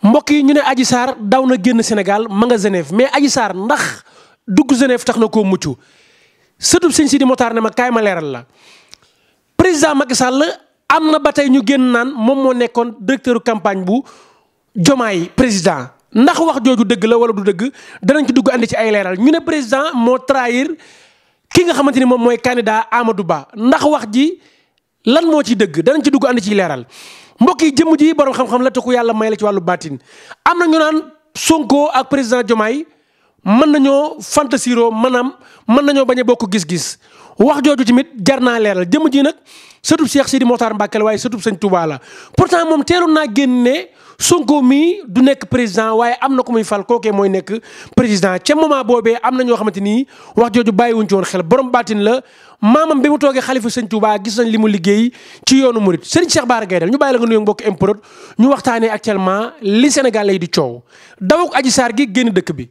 mbokk yi ñu ne Adji Sarr daw na génn Sénégal ma nga Genève mais Adji Sarr ndax dugg Genève tax na koo mucc sëtub sëñ Sidi Mokhtar ne ma kaay ma leeral la président Macky Sall am na ba tey ñu génn naan moom moo nekkoon directeur campagne bu Diomaye président ndax wax jooju dëgg la wala du dëgg danañ ci dugg andi ci ay leeral ñu ne président moo trahir ki nga xamante ni moom mooy candidat Amadou Ba ndax wax ji lan moo ci dëgg danañ ci dugg andi ci leeral. mbokk yi jëmm ji borom xam-xam la te ku yàlla may la ci wàllu baatin am na ñu naan Sonko ak président Diomaye mën nañoo fantasiro maanaam mën nañoo bañ a bokk gis-gis wax jooju tamit jar naa leeral jëmm ji nag sëtub Cheikh Sidi Mokhtar Mbacké la waaye sëtub Sëñ Touba la pourtant moom teeloon naa génne Sonko mii du nekk président waaye am na ku muy fal kookee mooy nekk président ca moment boobee am na ñoo xamante ni wax jooju bàyyiwuñ ci woon xel borom baatin la maamam bi mu toogee xalifa Sëñ Touba gis nañ li mu liggéey ci yoonu murit Serigne Cheikh Bara Gaydel ñu bàyyi la nga nuyoo mbokk improd ñu waxtaanee actuellement li Sénégal lay di coow dawuk Adji Sarr gi génn dëkk bi.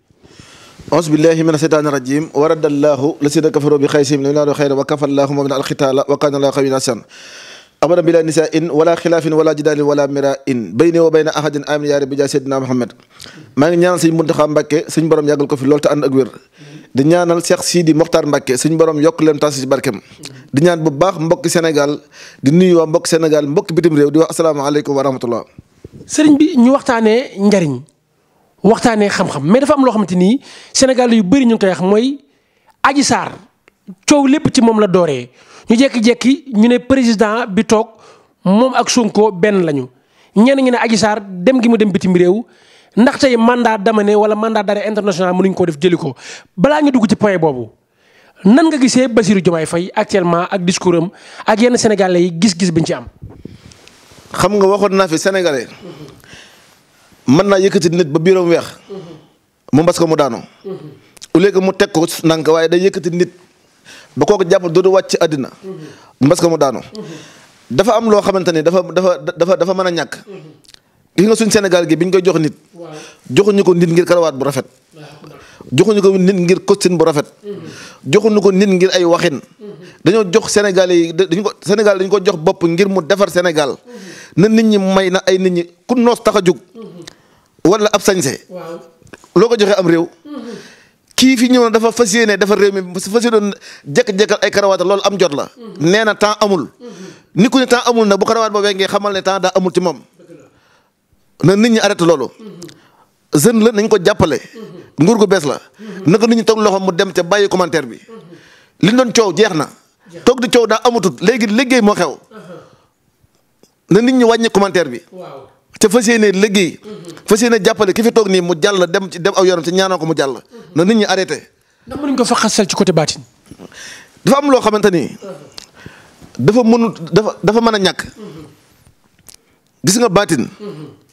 auzu billahi mina seytaani rajim wa raddallahu lasina kafaru bi xaysim la ilaha xayra wa kafallahu min alxitaala wa kana la xawina san abadan bila nisa in wala xilaafin wala jidaalin wala mira in bayni wa bayna ahadin amin yaa rabbi jaa seydina Muhammad maa ngi ñaanal sëñ Muntaxa Mbàkke suñ borom yàggal ko fi loolu te ànd ak wér di ñaanal Cheikh Sidi Mokhtar Mbàkke suñ borom yokk leen tas ci barkem di ñaan bu baax mbokki Sénégal di nuyu waa mbokki Sénégal mbokki bitim réew di wax asalaamaaleykum wa rahmatullah. sëriñ bi ñu waxtaanee njariñ waxtaanee xam-xam mais dafa am loo xamante ni Sénégal yu bëri ñu ngi koy wax mooy Adji Sarr coow lépp ci moom la dooree ñu jékki-jékki ñu ne président bi toog moom ak Sonko benn lañu ñenn ñi ne Adji Sarr dem gi mu dem bitim réew ndax tey mandat d'amener wala mandat d'arrêt international mënuñ koo def jëli ko balaa ñu dugg ci point boobu nan nga gisee Bassirou Diomaye Faye actuellement ak discours am ak yenn sénégalais yi gis-gis biñ ci am. xam nga waxoon naa fi sénégalais mën naa yëkkati nit ba biiram weex mu mbas ko mu daanu au lieu que mu teg ko ndànk waaye day yëkkati nit ba kooku jàpp doodu wàcc ci àddina mbas ko mu daanu dafa am loo xamante ni dafa mën a ñàkk gis nga suñ Sénégal gi biñ koy jox nit joxuñu ko nit ngir karawaat bu rafet joxuñu ko nit ngir costume bu rafet joxuñu ko nit ngir ay waxin dañoo jox Sénégalais yi dañ ko jox bopp ngir mu defar Sénégal na nit ñi may na ay nit ñi ku noos tax a jóg wala ab sañse loo ko joxee am réew kii fi ñëw na dafa fas yéene defar réew mi fas yéene jekk-jekkal ay karawaata loolu am jot la nee na temps amul ni ku ne temps amul nag bu karawaat boobee ngay xamal ne temps daa amul ci moom na nit ñi arrêté loolu jeune la nañ ko jàppale nguur gu bees la na ko nit ñi toog loxo mu dem te bàyyi commentaire bi li doon coow jeex na toog di coow daa amatut léegi liggéey moo xew na nit ñi wàññi commentaire bi te fas yéene liggéey fas yéene jàppale ki fi toog nii mu jàll dem aw yoonam te ñaanoo ko mu jàll na nit ñi arrêté. ndax mënuñ ko fa xasal ci côté baatin. dafa am loo xamante ni dafa mën a ñàkk gis nga baatin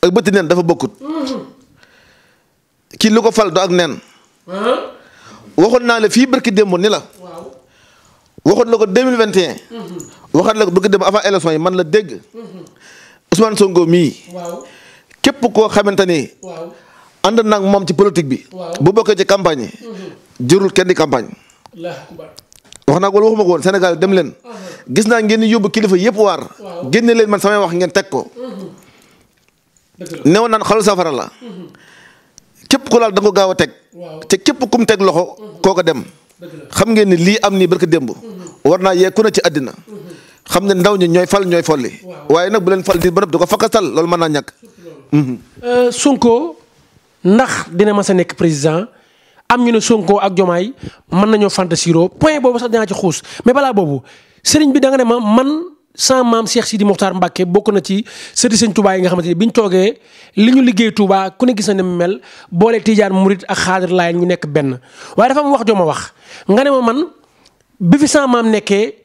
ak bëti neen dafa bokkut kii lu ko fal do ak neen waxoon naa la fii barki démb ni la waxoon la ko 2021 waxaat la ko barki démb avant élection yi man la dégg Ousmane Sonko mii képp koo xamante ni ànd nag moom ci politique bi bu bokkee ci campagne yi jërul kenn di campagne wax naa ko wala waxuma ko woon Sénégal dem leen gis naa ngeen yóbbu kilifa yëpp waar génne leen man samay wax ngeen teg ko newoon naan xalu safara la képp ku laal da nga ko gaaw a teg te képp kum teg loxo koo ko dem xam ngeen ni lii am nii barka démb war naa yee ku ne ci àddina xam ne ndaw ñi ñooy fal ñooy folli waaye nag bu leen fal nit ba di ko fakkastal loolu mën naa ñàkk. Sonko ndax dina mas a nekk président am ñu ne Sonko ak Diomaye mën nañoo fantasiro point boobu sax dinaa ci xuus mais balaa boobu sëriñ bi da nga ne ma man sama maam Cheikh Sidi Mokhtar Mbacké bokk na ci sëti sëñ Touba yi nga xamante ni biñ toogee li ñu liggéey Touba ku ne gis na ne mu mel boole Tijaan Murit ak Xaadir Laayeen ñu nekk benn waaye dafa am wax joo ma wax nga ne ma man bi fi sama maam nekkee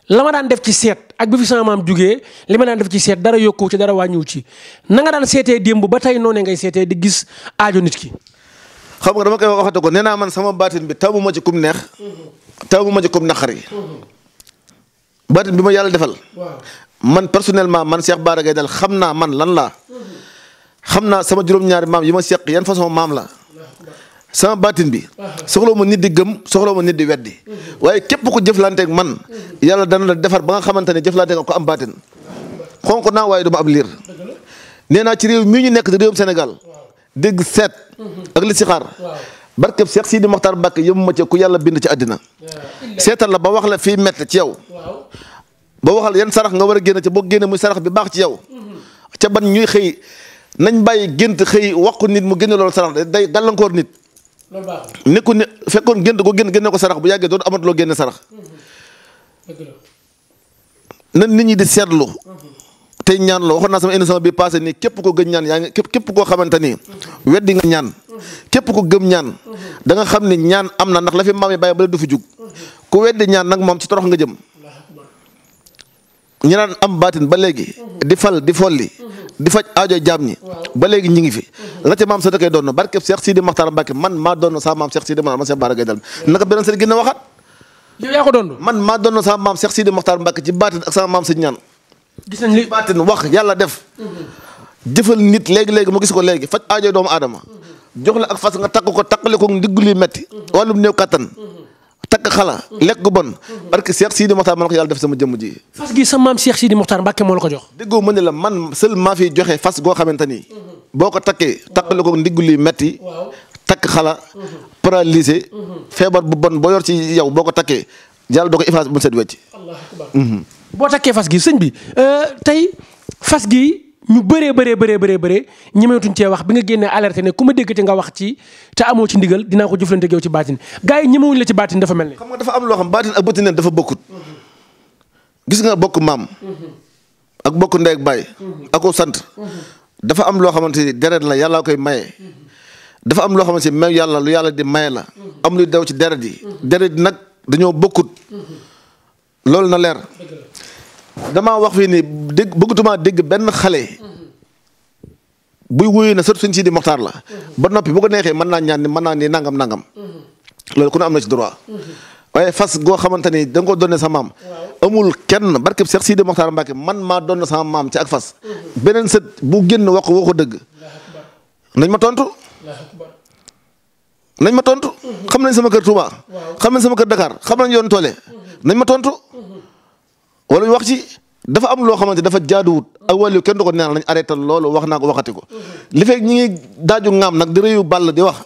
la ma daan def ci seet ak bi fi sama maam jugee li ma daan def ci seet dara yokku ci dara wàññiwu ci na nga daan seetee démb ba tey noonu ngay seetee di gis aajo nit ki. xam nga dama koy waxate ko nee naa man sama baatin bi taw ma ci kum neex taw ma ci kum naqari baatin bi ma yàlla defal man personnellement man Cheikh Bara Gaydel xam naa man lan laa xam naa sama juróom-ñaari maam yi ma seq yan façon maam la sama baatin bi soxla ma nit di gëm soxla ma nit di weddi waaye képp ku jëflanteeg man yàlla dana la defar ba nga xamante ne jëflanteeg ko am baatin xonk naa waaye du ma ab liir nee naa ci réew mii ñu nekk di réewum Sénégal dégg seet ak li si xaar barkeb Cheikh Sidi Mokhtar Mbacke yëmu ma ci ku yàlla bind ci àddina seetal la ba wax la fii mett ci yow ba waxal yan sarax nga war a génn ci boo génne muy sarax bi baax ci yow ca ban ñuy xëy nañ bàyyi gént xëy wax ko nit mu génne loolu sarax day gàllankoor nit nekku ne fekkoon gént ko génne ko sarax bu yàggee doon amatuloo génne sarax nan nit ñi di seetlu tey ñaan la waxoon naa sama émission bi passé nii képp ko gën ñaan yaa ngi képp koo xamante ni weddi nga ñaan képp ko gëm ñaan da nga xam ni ñaan am na ndax la fi maam yi bàyyi ba du fi jug ku weddi ñaan nag moom ci torox nga jëm ñu naan am baatin ba léegi di fal di folli di faj aajo jaam ñi ba léegi ñi ngi fi la ca maam sa da koy doon barkeb Cheikh Sidi Mokhtar Mbacke man maa doon sa maam Cheikh Sidi Mokhtar ma Cheikh Bara Gaye dal naka beneen sëriñ gën a waxaat yow yaa ko doon man maa doon sa maam Cheikh Sidi Mokhtar Mbacke ci baatin ak sama maam sa ñaan gis nañ li baatin wax yàlla def jëfal nit léegi mu gis ko léegi faj aajo doomu aadama jox la ak fas nga takk ko takkale ko ndiggu li metti wàllum néew kattan takk xala lekk gu bon parce que Cheikh Sidi Mokhtar man ko yàlla def sama jëmm ji fas gi sa maam Cheikh Sidi Mokhtar Mbacke moo la ko jox déggoo ma ne la man seul maa fi joxe fas goo xamante ni boo ko takkee takkale ko ndiggu li metti takk xala paralysé feebar bu bon boo yor ci yow boo ko takkee yàlla doo ko efface bu set wecc boo takkee fas gi sëñ bi tey fas gi ñu bëree ñemeetuñ cee wax bi nga génnee alerté ne ku ma dégg te nga wax ci te amoo ci ndigal dinaa ko jëflante ak yow ci baatin gars yi ñemewuñ la ci baatin dafa mel ne. xam nga dafa am loo xam baatin ak bëti neen dafa bokkut gis nga bokk maam ak bokk ndey ak baay ako sant dafa am loo xamante ni deret la yàlla koy maye dafa am loo xamante ni même yàlla lu yàlla di maye la am luy daw ci deret yi deret yi nag dañoo bokkut loolu na leer damaa wax fii ni dégg bëggatumaa dégg benn xale buy wuyu na surtout Sëñ Sidi Mokhtar la ba noppi bu ko neexee mën naa ñaan ni mën naa ni nangam loolu ku ne am na ci droit waaye fas goo xamante ni da nga ko doonne sa maam amul kenn barkeb Cheikh Sidi Mokhtar Mbacke man maa doon sama maam ci ak fas beneen sët bu génn wax ko dëgg nañ ma tontu xam nañ sama kër Touba xam nañ sama kër Dakar xam nañ yoon toole nañ ma tontu wala ñu wax ci dafa am loo xamante dafa jaaduwut ak wàllu kenn du ko neenal nañ arrêté loolu wax naa ko waxati ko li fekk ñi ngi daaju ŋaam nag di réyu ball di wax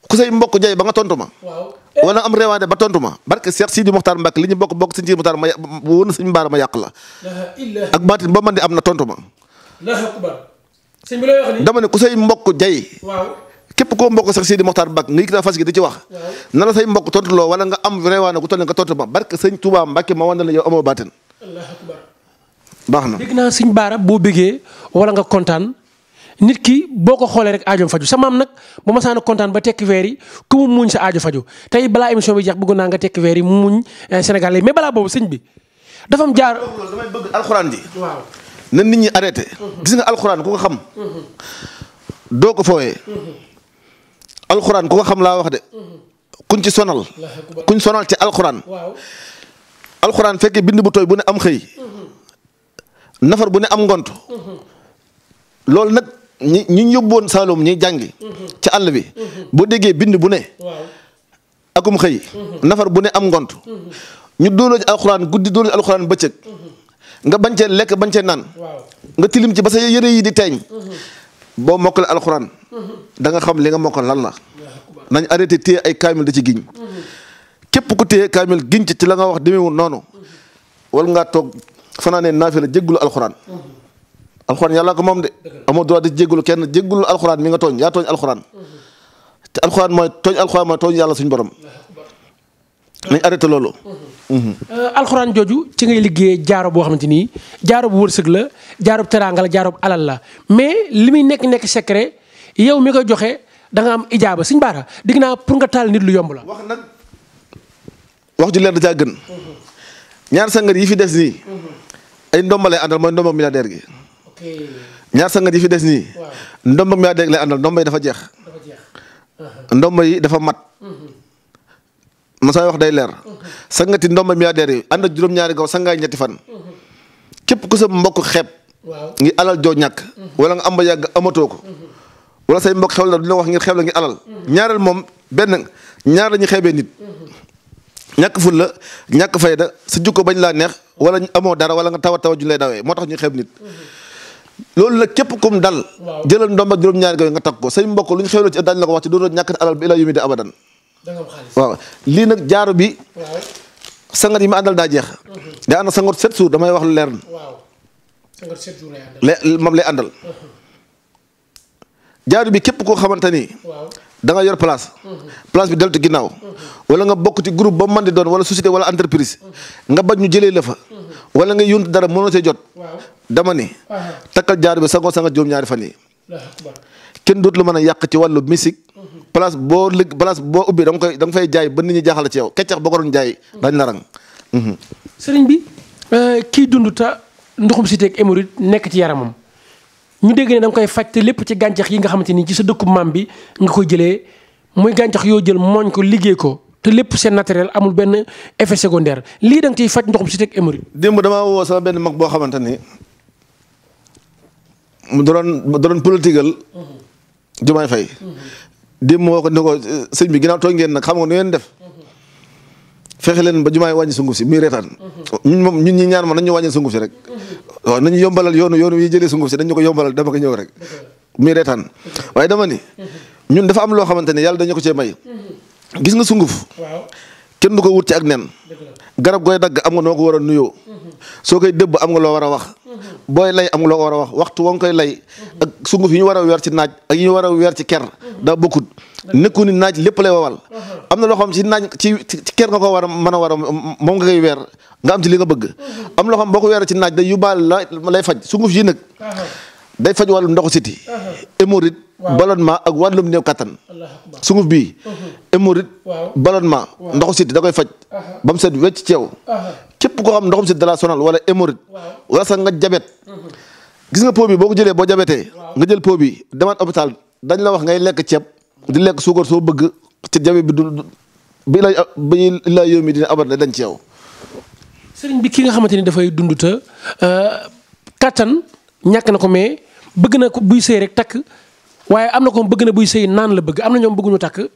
ku say mbokk jay ba nga tontu ma wala am réewaande ba tontu ma barke Cheikh Sidi Mokhtar Mbacke li ñu bokk Sëñ Sidi Mokhtar ma wóor na Sëñ Bara ma yàq la ak baatin ba man di am na tontu ma dama ne ku say mbokk jay képp koo mbokk Cheikh Sidi Mokhtar Mbacke nga yëkkati fas gi di ci wax na la say mbokk tontu loo wala nga am réewaane ku toll nga tontu ma barke Sëñ Touba Mbacke ma wan la yow amoo baatin baax na. dégg naa Sëñ Bara boo bëggee wala nga kontaan nit ki boo ko xoolee rek aajoom faju sa maam nag bu ma saana kontaan ba tekki weer yi ku mu muñ sa aajo faju tey balaa émission bi jeex bëggoon naa nga tekki weer yi mu muñ Sénégal yi mais balaa boobu sëñ bi dafa am jaar. damay bëgg alxuraan ji. waaw na nit ñi arrêté. gis nga alxuraan ku ko xam. doo ko fooyee. alxuraan ku ko xam laa wax de. kuñ ci sonal. kuñ sonal ci alxuraan. alxuraan fekkee bind bu tooy bu ne am xëy. nafar bu ne am ngont. loolu nag ñi yóbboon Saloum ñi jàngi. ci àll bi. boo déggee bind bu ne. akum xëy. nafar bu ne am ngont. ñu dooloo ci alxuraan guddi dooloo ci alxuraan bëccëg. nga bañ cee lekk bañ cee naan. nga tilim ci ba sa yëre yi di teeñ. boo mokkale alxuraan. da nga xam li nga mokkal lan la. nañ arrêté téye ay kaamil da ci giñ. képp ku téye kaamil giñ ci la nga wax demeewul noonu. wala ngaa toog fanaanee naafila jéggulu alxuraan. alxuraan yàlla ko moom de. amoo droit di jéggulu kenn jéggulu alxuraan mi nga tooñ yaa tooñ alxuraan. te alxuraan mooy tooñ yàlla suñu borom. nañ arrêté loolu. alxuraan jooju ci ngay liggéeyee jaaro boo xamante ni jaaro bu wërsëg la jaaro bu teraanga la jaaro bu alal la mais li muy nekk secret yow mi koy joxe da nga am ijaaba Sëñ Bara digg naa pour nga taal nit lu yomb la. wax nag wax ju leer da caa gën. ñaar sangat yi fi des nii. ay ndomba lay àndal mooy ndomba milliardaire gi. ñaar sangat yi fi des nii. ndomba milliardaire lay àndal ndomba yi dafa jeex. ndomba yi dafa mat. ma say wax day leer. sangati ndomba milliardaire yi ànd ak juróom-ñaari gaw sangaay ñetti fan. képp ku sa mbokk xeeb. ngi alal joo ñàkk. wala nga am ba yàgg amatoo ko. wala say mbokk xew la du la wax ngir xeeb la ngi alal. ñaareel moom benn ñaar la ñu xeebee nit. ñàkk ful la ñàkk fayda sa jukko bañ laa neex wala amoo dara wala nga tawa ju lay dawee moo tax ñu xeeb nit. loolu nag képp kum dal. jëlal ndomba juróom-ñaari gaw nga takk ko say mbokk lu ñu xewloo ci daañu la ko wax ci dootoo ñàkk alal bi ila yumi de abadan. waaw lii nag jaaro bi. sangat yi ma àndal daa jeex. day ànd sangat 7 jours damay wax lu leer. sangat 7 jours lay àndal. moom lay àndal. jaaro bi képp koo xamante ni. da nga yor place. place bi deltu ginnaaw. wala nga bokk ci groupe ba mu mën di doon wala société wala entreprise. nga bañ ñu jëlee la fa. wala nga yónni dara mënoo see jot. dama ni. takkal jaaro bi sangoo sangat juróom-ñaari fan yi. kenn dootu la mën a yàq ci wàllu musique. place boo ubbi da nga fay jaay ba nit ñi jaaxal ci yow keccax boo ko doon jaay dañ la rang. sëriñ bi kii dund ta ndoxum cité ak hémorroïde nekk ci yaramam ñu dégg ne da nga koy faj te lépp ci gàncax yi nga xamante ni ci sa dëkku maam bi nga koy jëlee muy gàncax yoo jël mooñ ko liggéey ko te lépp c'est naturel amul benn effet secondaire lii da nga ciy faj ndoxum cité ak hémorroïde. démb damaa woo sama benn mag boo xamante ni mu doon politigal Diomaye Faye démb moo ko ne ko sëñ bi ginnaaw tooñ ngeen nag xam nga nu ngeen def fexe leen ba Diomaye wàññi sunguf si muy reetaan ñun ñi ñaan ma nañu wàññi sunguf si rek waaw nañu yombalal yoonu yi jëlee sunguf si dañu ko yombalal dama ko ñëw rek muy reetaan waaye dama ni ñun dafa am loo xamante ne yàlla dañu ko cee may gis nga sunguf kenn du ko wut ci ak nen garab gooy dagg am nga noo ko war a nuyoo soo koy dëbb am nga loo war a wax booy lay am nga loo war a wax waxtu wa nga koy lay ak sunguf yi ñu war a weer ci naaj ak yi ñu war a weer ci ker daa bokkut nekku ni naaj lépp lay wawal am na loo xam ci naaj ci ker nga ko war a mën a war a moom nga koy weer nga am ci li nga bëgg am loo xam boo ko weer ci naaj day yóbbaale la lay faj sunguf yi nag day faj wàllum ndoxu siti hémorroïde ballonnement ak wàllum néew kattan sunguf bii hémorroïde ballonnement ndoxu siti da koy faj ba mu set wecc ci yow képp koo xam ndoxum siti da la sonal wala hémorroïde wala sax nga jabet gis nga pot bi boo ko jëlee boo jabetee nga jël pot bi demaat hôpital dañ la wax ngay lekk ceeb di lekk suukar soo bëgg ci jabe bi du bi la yow mi dina abat la dañ ci yow. sëriñ bi ki nga xamante ni dafay dund te kattan ñàkk na ko mais bëgg na ko buy sëy rek takk waaye am na ko bëgg na buy sëy naan la bëgg am na ñoom bëgguñu takk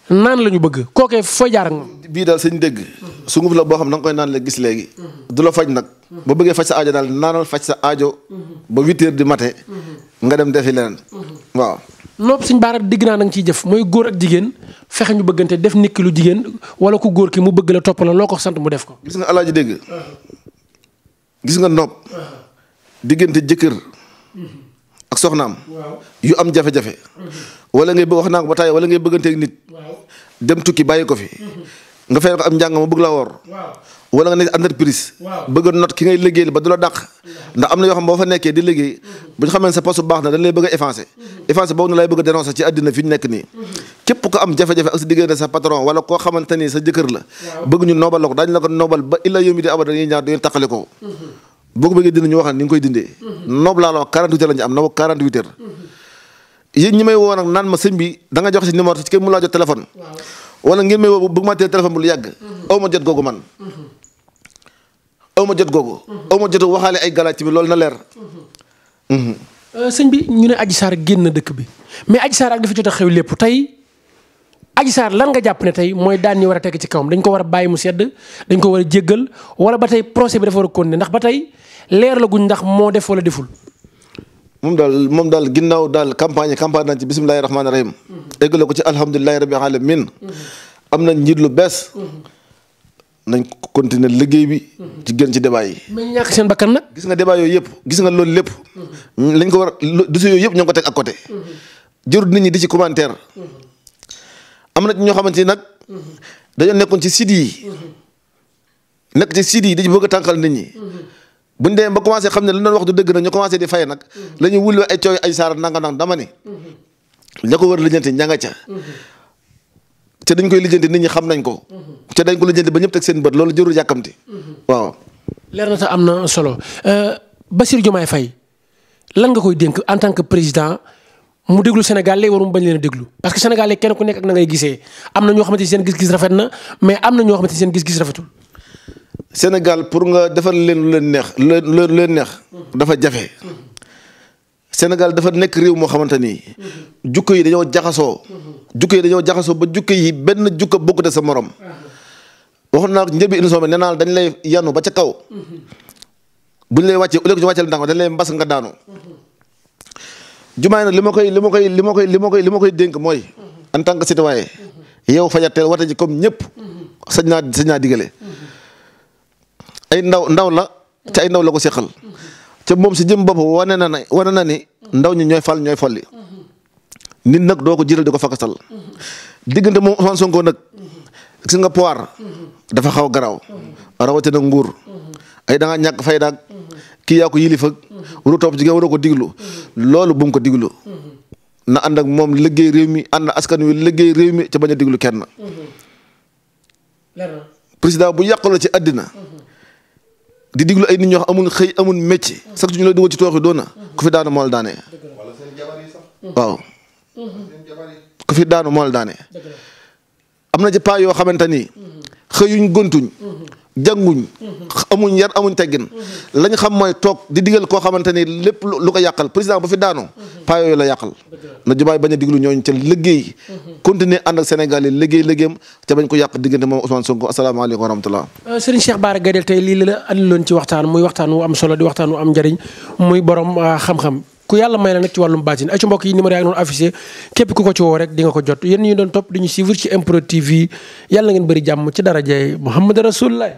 naan la ñu bëgg kookee fooy jaar ak moom. bii daal sëñ dégg sunguf la boo xam da nga koy naan la gis léegi du la faj nag ba bëggee faj sa aajo daal naanal faj sa aajo ba 8 heures du matin nga dem defi leneen waaw. nopp suñ baara digg naa da nga ciy jëf mooy góor ak jigéen fexe ñu bëggante def nit ki lu jigéen wala ku góor ki mu bëgg la topp la loo ko sant mu def ko. gis nga alaaji dégg gis nga nopp diggante jëkkër ak soxnaam yu am jafe-jafe wala ngay wax naa ko ba tàyyi wala ngay bëgganteeg nit dem tukki bàyyi ko fi nga fay ko am njàng ma bëgg la woor wala nga nekk entreprise bëgg a not ki ngay liggéeyal ba du la dàq ndax am na yoo xam boo fa nekkee di liggéey bu ñu xamee sa poste baax na dañ lay bëgg a effacer boobu na lay bëgg a dénoncer ci àddina fi ñu nekk nii képp ko am jafe-jafe ak sa diggante sa patron wala koo xamante ni sa jëkkër la bëgg ñu noobal la ko daañu la ko noobal ba illa yow mi di abada dañuy ñaar du ngeen taqale ko boo ko bëggee dindi ñu waxal ni nga koy dindee noob laa la wax 48 heures la ñu am noob 48 heures yéen ñi may woo nag naan ma sëñ bi da nga joxe si numéro ci kenn mu laa jot téléphone wala ngeen may woo bëgg maa teel téléphone bu lu yàgg aw ma jot googu man aw ma jot googu aw ma jotu waxaale ay galaaj ci bi loolu na leer sëñ bi ñu ne Adji Sarr génn dëkk bi mais Adji Sarr ak dafa jot a xew lépp tey Adji Sarr lan nga jàpp ne tey mooy daan ñi war a tekk ci kawam dañ ko war a bàyyi mu sedd dañ ko war a jéggal wala ba tey procès bi dafa war a continuer ndax ba tey leer la guñ ndax moo def wala deful. moom daal ginnaaw daal campagne nañ ci bisimilahi rahmaani rahim. eggale ko ci alhamdulilahi rabbil alamin am nañ njiit lu bees. nañ continuer liggéey bi. ci gën ci débat yi. mais ñàkk seen bakkan nag. gis nga débat yooyu yëpp gis nga loolu lépp. lañ ko war a dossier yooyu yëpp ñoo ngi ko teg ak côté. jërul nit ñi di ci commentaire. am na ñoo xamante ni nag. dañoo nekkoon ci site yi. nekk ci site yi di ci bëgg a tànqal nit ñi. buñ demee ba commencé xam ne lu doon wax du dëgg nag ñu commencé di fay nag. la ñuy wulli ay cooy ay saar nanga dama ni. la ko war a lijjanti ñanga ca. te dañ koy lijjanti nit ñi xam nañ ko. te dañ ko lijjanti ba ñëpp teg seen bët loolu jërul yàkkamti. waaw. leer na ta am na solo Bassirou Diomaye Faye lan nga koy dénk en tant que président mu déglu Sénégal léegi warum bañ leen a déglu parce que Sénégal léegi kenn ku nekk ak na ngay gisee am na ñoo xamante ni seen gis-gis rafet na mais am na ñoo xamante ni seen gis-gis rafetul. Sénégal pour nga defal leen lu leen neex dafa jafe. Sénégal dafa nekk réew moo xamante ni jukko yi dañoo jaxasoo. ba jukko yi benn jukko bokkute sa morom. waxoon naa njëbi émission bi nee naa dañ lay yanu ba ca kaw. buñ lay wàccee au lieu que ñu wàcceel ndànk dañ lay mbas nga daanu. jumaay nag li ma koy dénk mooy en tant que citoyen yow fajateel wate ji comme ñëpp sañ naa digale ay ndaw la ca ay ndaw la ko seqal ca moom si jëm bopp wane na ni ndaw ñi ñooy fal ñooy folli nit nag doo ko jiital di ko fakasal diggante moom Ousmane Sonko nag gis nga pouvoir dafa xaw garaaw rawatina nguur ay da nga ñàkk fayda ak kii yaa ko yilif ak waru topp ci waroo ko diglu loolu bu mu ko diglu na ànd ak moom liggéey réew mi ànd askan wi liggéey réew mi ca bañ a diglu kenn. président bu yàqaloo ci àddina di diglu ay nit ñoo xam amul xëy amul métier sax ñu lay dugal ci tooxi doona ku fi daanu moo la daane. waaw ku fi daanu moo la daane. am na ci paa yoo xamante ni xëyuñ gontuñ jànguñ amuñ yar amuñ teggin lañ xam mooy toog di digal koo xamante ni lépp lu ko yàqal président ba fi daanoo paa yooyu la yàqal na jumaay bañ a diglu ñooñu ca liggéey continuer ànd ak Sénégal yi liggéeyam ca bañ ko yàq diggante moom Ousmane Sonko asalaamaaleykum wa rahmatullah. Serigne Cheikh Bara Gaydel tey lii la andiloon ci waxtaan muy waxtaan wu am solo di waxtaan wu am njëriñ muy borom xam-xam ku yàlla may la nag ci wàllum baatin ay ci mbokk yi numéro yaa ngi noonu affiché képp ku ko ci woo rek di nga ko jot yéen ñu doon topp di ñu suivre ci MPROD TV yàlla ngeen bëri jàmm ci darajaay Muhammad Rasulullah